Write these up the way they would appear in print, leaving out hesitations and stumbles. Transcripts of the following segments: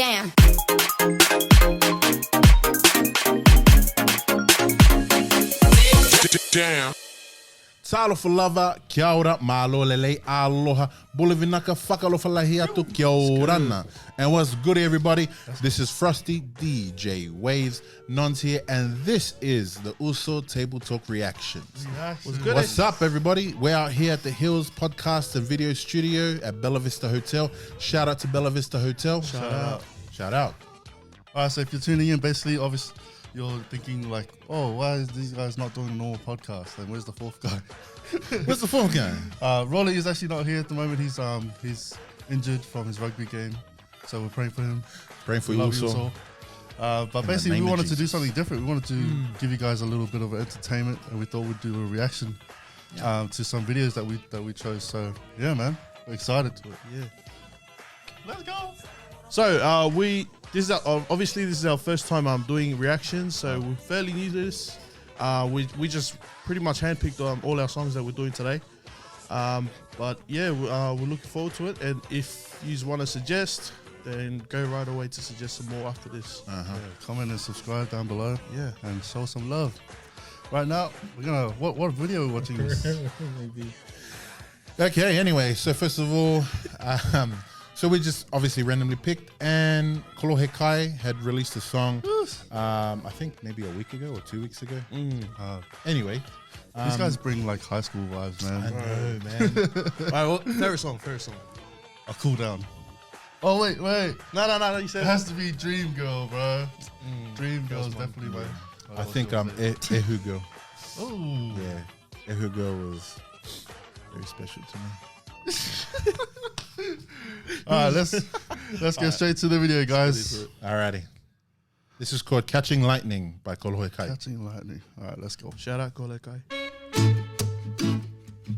Damn. Damn. Talo for lover, kia ora, malo lele, aloha, bulavinaka, whakalofa lahi atu, kia orana. And what's good, everybody? This is Frosty, DJ Waves, Nons here, and this is the Uso Table Talk Reactions. What's up, everybody? We're out here at the Hills Podcast and Video Studio at Bella Vista Hotel. Shout out to Bella Vista Hotel. Shout out. All right, so if you're tuning in, basically, obviously, you're thinking like, oh, why is these guys not doing a normal podcast? And where's the fourth guy? Where's the fourth guy? Rolly is actually not here at the moment. He's injured from his rugby game, so we're praying for him. Praying for We you love also. But basically, name we of wanted to do Jesus. something different. We wanted to give you guys a little bit of entertainment, and we thought we'd do a reaction to some videos that we chose. So yeah, man, we're excited to it. Yeah. Let's go. So this is our first time doing reactions. So we're fairly new to this. We just pretty much handpicked all our songs that we're doing today. But yeah, we're looking forward to it. And if you want to suggest, then go right away to suggest some more after this. Yeah, comment and subscribe down below. Yeah. And show some love. Right now, we're gonna what video are we watching this? Maybe. Okay, anyway, so first of all, so we just obviously randomly picked, and Kolohe Kai had released a song, I think maybe a week ago or 2 weeks ago. Anyway. These guys bring like high school vibes, man. I know, man. All right, well, favorite song. A cool down. Oh wait. No. You said It has to be Dream Girl, bro. Dream Girl is definitely mine. I think Ehugo. Oh. Yeah, Ehugo was very special to me. All right, let's get straight to the video, guys. Alrighty. This is called Catching Lightning by Kolohe Kai. Catching lightning. All right, let's go. Shout out Kolohe Kai.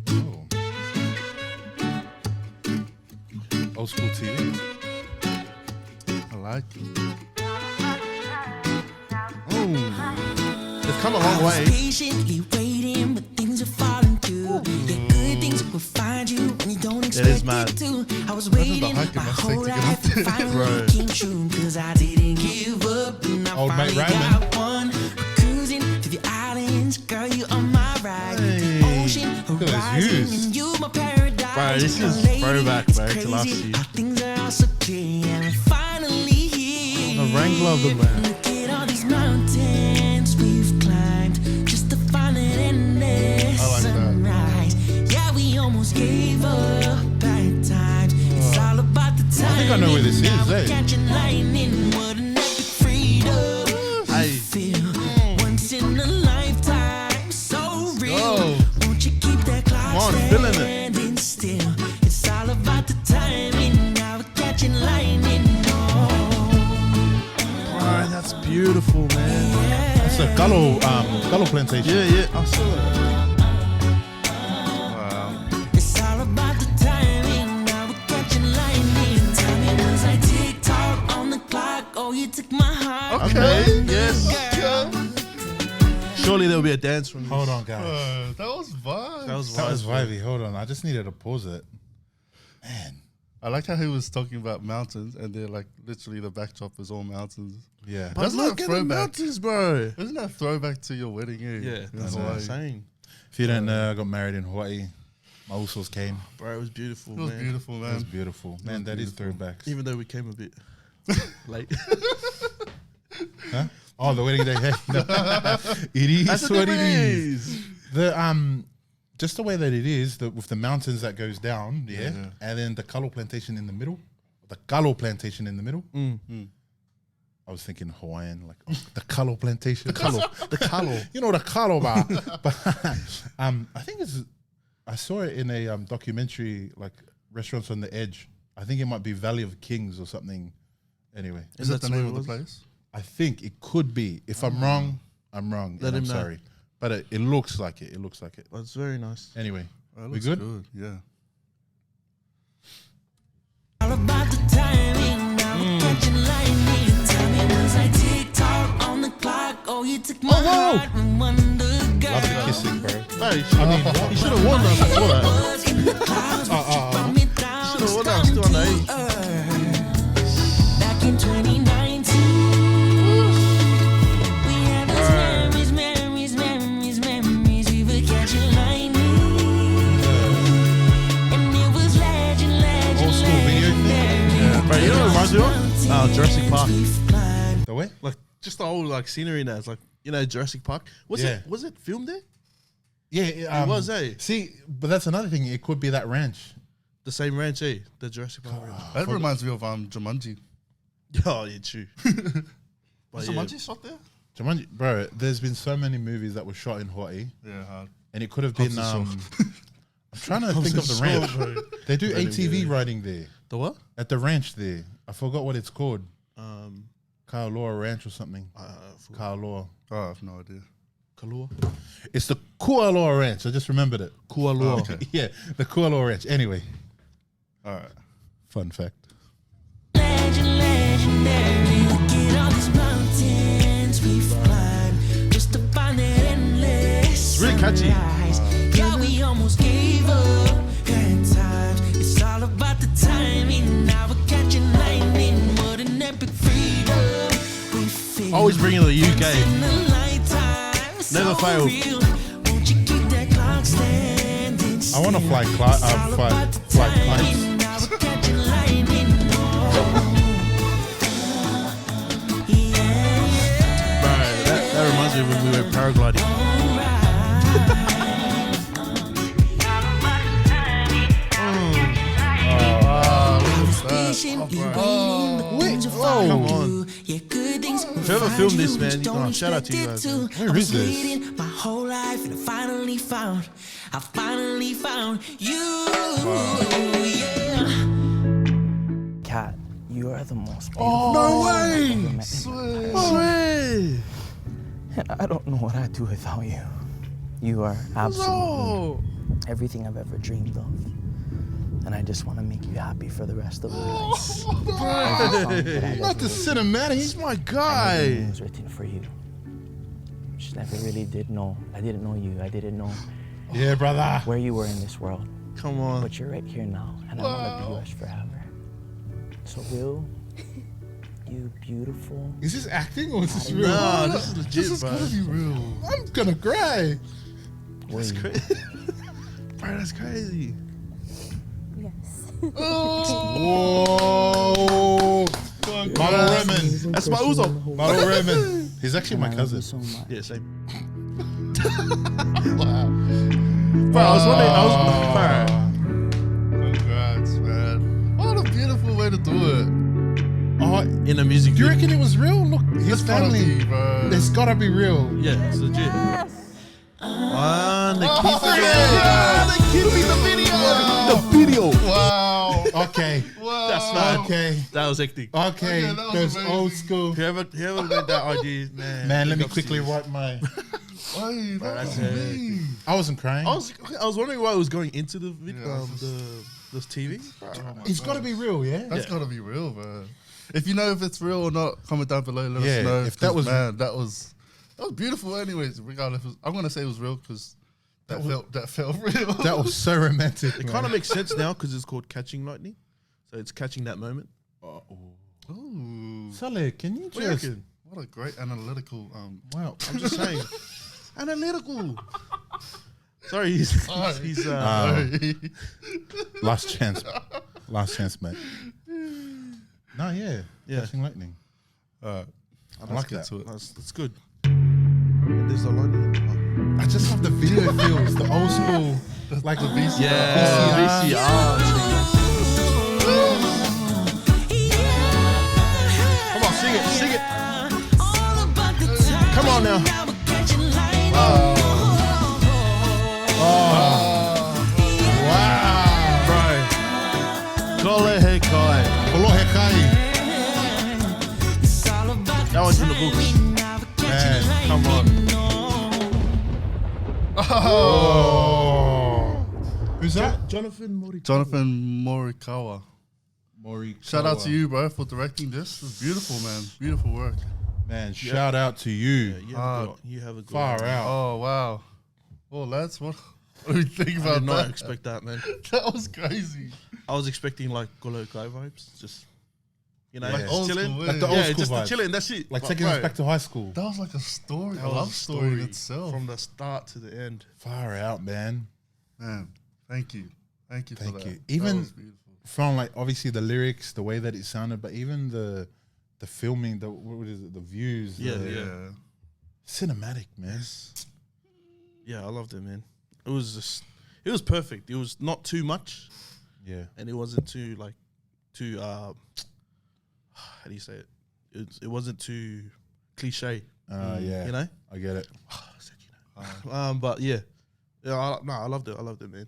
Oh. Old school TV. I like it. They've come a long way. Patiently waiting, but things are falling through. Yeah, good things will find you when you don't expect is mad. it to. I was waiting my whole life to finally came true, cause I didn't give up and I Old mate finally Ryman. got one. We're cruising to the islands, girl, you on my ride. The ocean at those horizon, views. and you my paradise. Bro, this is Lady, throwback, it's bro, to last crazy year. how things are all so clear, and we're finally here. The Wrangler of the man. Look at all these mountains we've climbed just to find an endless I like that. sunrise. Yeah, we almost gave up at times. It's all about the time. I think I know where this is, Now we're eh? catching lightning, what an epic freedom. Hey. Feel once in a lifetime, so real. go. Won't you keep that clock Come on, feeling it. standing still? It's all about the timing. Now we're catching lightning. Alright, that's beautiful, man. It's a Galo plantation. Yeah, I saw that. It's all about the timing. Now we're catching lightning. Timing was like tick tock on the clock. Oh, you took my heart. Okay, yes. Surely there'll be a dance from this. Hold on, guys. That was vibes. That was vibey. Hold on. I just needed to pause it. Man. I like how he was talking about mountains, and they're like literally the backdrop is all mountains. Yeah. But That's look not at the throwback. mountains, bro. Isn't that throwback to your wedding? Yeah, that's Hawaii? what I'm saying. If you don't know, I got married in Hawaii. My usos came. Bro, it was beautiful, It was man. beautiful, It was man. beautiful. Man, that is throwbacks. Even though we came a bit late. Huh? Oh, the wedding day. Hey, no. It is That's what it is. The just the way that it is, with the mountains that goes down, and then the Kalo plantation in the middle. The Kalo plantation in the middle. I was thinking Hawaiian, like the Kalo plantation. The Kalo. You know the Kalo bar. But I think I saw it in a documentary, like Restaurants on the Edge. I think it might be Valley of Kings or something. Anyway. Is that the That's name what of it the was? place? I think it could be. If I'm wrong, I'm wrong. Let and him I'm know. sorry. But it looks like it. It looks like it. That's very nice. Anyway, Oh, it we looks good? Yeah. All about the timing. Now we're catching lightning. Timing was like tick tock on the clock. Oh, you took my heart and wonder, girl. Love the kissing, bro. Hey, you should have warned us before that. Was in the clouds, but you brought me down. Should've won that, still on the Earth. Back in 20 Jurassic Park. The way? Like just the whole like scenery now. It's like Jurassic Park. Was Yeah. it filmed there? Yeah, It was, eh? See, but that's another thing. It could be that ranch. The same ranch, eh? The Jurassic Park ranch. That reminds me of Jumanji. Oh, yeah, true. Was yeah. Jumanji shot there? Jumanji, bro, there's been so many movies that were shot in Hawaii, Yeah, hard. and it could have been. I'm trying to think of the ranch. They do ATV riding there The what? at the ranch there. I forgot what it's called. Um, Kaaloa Ranch or something. Kaaloa. Oh, I have no idea. Kalua. It's the Kualoa Ranch. I just remembered it. Kualoa. Okay. Yeah, the Kualoa Ranch. Anyway, All right. fun fact. Legendary. Look at all these mountains we've climbed just to find that endless. It's really catchy. sunrise. Yeah, we almost gave up at times. It's all about the timing. Now we're catching lightning. What an epic freedom we feel. Always bringing the In UK. the nighttime, it's Never so failed. real. Won't you keep that clock standing I want to still? fly It's all about the flight timing. kites. Now we're catching lightning. Oh, yeah. Right, that reminds me of when we went paragliding. Come on. Whoever filmed this, man, shout out to you guys, man. Where is this? My whole life and I finally found you. Yeah. Kat, you are the most beautiful. No I've way! ever met in my life. No way. And I don't know what I'd do without you. You are absolutely everything I've ever dreamed of. And I just want to make you happy for the rest of your life. Not the cinematic. He's my I know the guy. name was written for you. Just never really did know. I didn't know you. I didn't know Yeah, brother. where you were in this world. Come on. But you're right here now, and I want to be yours forever. So Will, you beautiful. Is this acting or is this real? Nah, this is legit, This is bro. gotta be real. I'm gonna cry. That's Will, crazy. Bro, that's crazy. Whoa. Malo Raymond. That's my Uzo. Malo Raymond. He's actually my I love you cousin. so much. Yeah, same. Bro, I was wondering. Congrats, man. What a beautiful way to do it. Oh, In a music do you video. reckon it was real? Look, his It's gotta family. be, bro. It's gotta be real. Yeah, it's legit. They keep me the video. The video. Wow. Okay. Wow. That's fine. Okay. That was hectic. Okay. Okay, that was That's amazing. old school. Whoever made that idea, man. Man, let big me ups quickly to you. wipe my. Hey, that's that's it. me. I wasn't crying. I was wondering why it was going into the Yeah, this TV. It's gotta be real, yeah. That's gotta be real, bro. If you know if it's real or not, comment down below. Let Yeah, us know. if that 'cause, was- man, that was beautiful. Anyways, regardless, I'm gonna say it was real because that felt real. That was so romantic. It kind of makes sense now because it's called Catching Lightning, so it's catching that moment. Ooh, Saleh, can you What do you just? reckon? what a great analytical. Wow. I'm just saying, analytical. Sorry, he's Sorry. Last chance. Last chance, mate. No, yeah. Yeah. Catching lightning. Alright, I like get that. to it. That's good. There's a lightning. I just love the video feels, the old school, like the VCR. VCR. Come on, sing it. Come on now. Wow. Bro. Kolohe Kai. Kolohe Kai. That one's in the books. Man. Come on. Oh. Who's that? Jonathan Morikawa. Jonathan Morikawa. Mori. Shout out to you, bro, for directing this. It's beautiful, man. Beautiful work. Man, shout out to you. You have a good Far one. out. Oh wow. Well, lads, what do you think I about did not that? expect that, man. That was crazy. I was expecting like Kolohe Kai vibes, just Like just old chilling. school, Like the yeah. old Yeah, school just the vibes. chilling. That's it. Like But taking bro, us back to high school. That was like a story, that a was love story in itself. from the start to the end. Far out, man. Man, thank you for Thank that. you. That Even- was beautiful. from like obviously the lyrics, the way that it sounded, but even the filming, what is it, the views, cinematic, man. Yeah, I loved it, man. It was perfect. It was not too much. Yeah. And it wasn't too how do you say it? It wasn't too cliche. Yeah. You know? I get it. But yeah. I loved it. I loved it, man.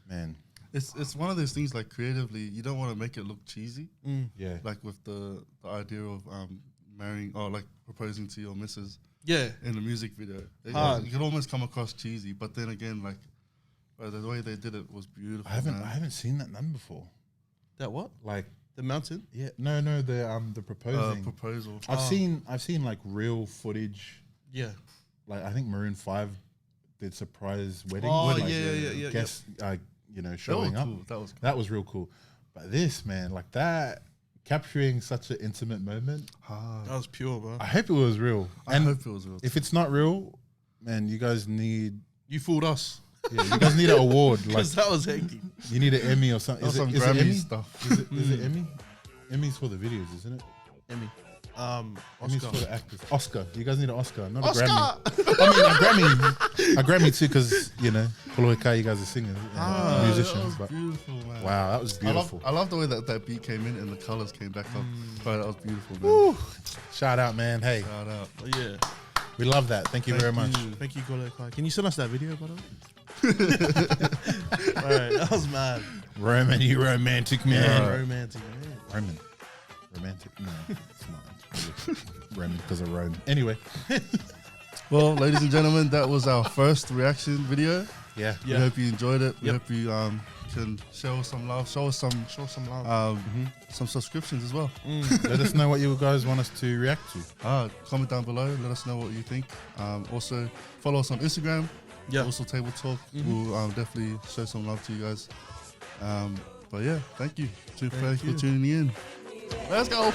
Man. It's one of those things like creatively, you don't want to make it look cheesy. Yeah. Like with the idea of marrying or like proposing to your missus. Yeah. In the music video. It could almost come across cheesy, but then again, like the way they did it was beautiful. I haven't seen that done before. That what? Like the mountain? Yeah. No, the proposing. Proposal. I've seen like real footage. Yeah. Like I think Maroon 5 did surprise wedding. Oh, like yeah. Guests showing up. Cool. That was real cool. But this, man, like that, capturing such an intimate moment. That was pure, bro. I hope it was real. I hope it was real. If it's not real, man, you guys need. You fooled us. Yeah, you guys need an award. Like Because that was hectic. You need an Emmy or something. Is it Grammy Emmy stuff. Is it Emmy? Emmy's for the videos, isn't it? Emmy. Emmy's Oscar. for the actors. Oscar. You guys need an Oscar, not Oscar! a Grammy. I mean, a Grammy too, because Kolohe Kai, you guys are singers, musicians. That was But beautiful, man. wow, that was beautiful. I love the way that beat came in and the colors came back up. But that was beautiful, man. Woo. Shout out, man. Hey, Shout out. Oh, yeah. we love that. Thank you very much. Thank you, Kolohe Kai. Can you send us that video, by the way? All right, that was mad. Roman, you romantic man. Romantic, man. Romantic? No, it's not. It's Roman because of Rome. Anyway. Well, ladies and gentlemen, that was our first reaction video. Yeah. We hope you enjoyed it. We Yep. hope you can show us some love. Show us some love. some subscriptions as well. Let us know what you guys want us to react to. Comment down below. Let us know what you think. Also, follow us on Instagram. Yeah. Also, Table Talk. We'll definitely show some love to you guys. But yeah, thank you. Thanks for tuning in. Let's go.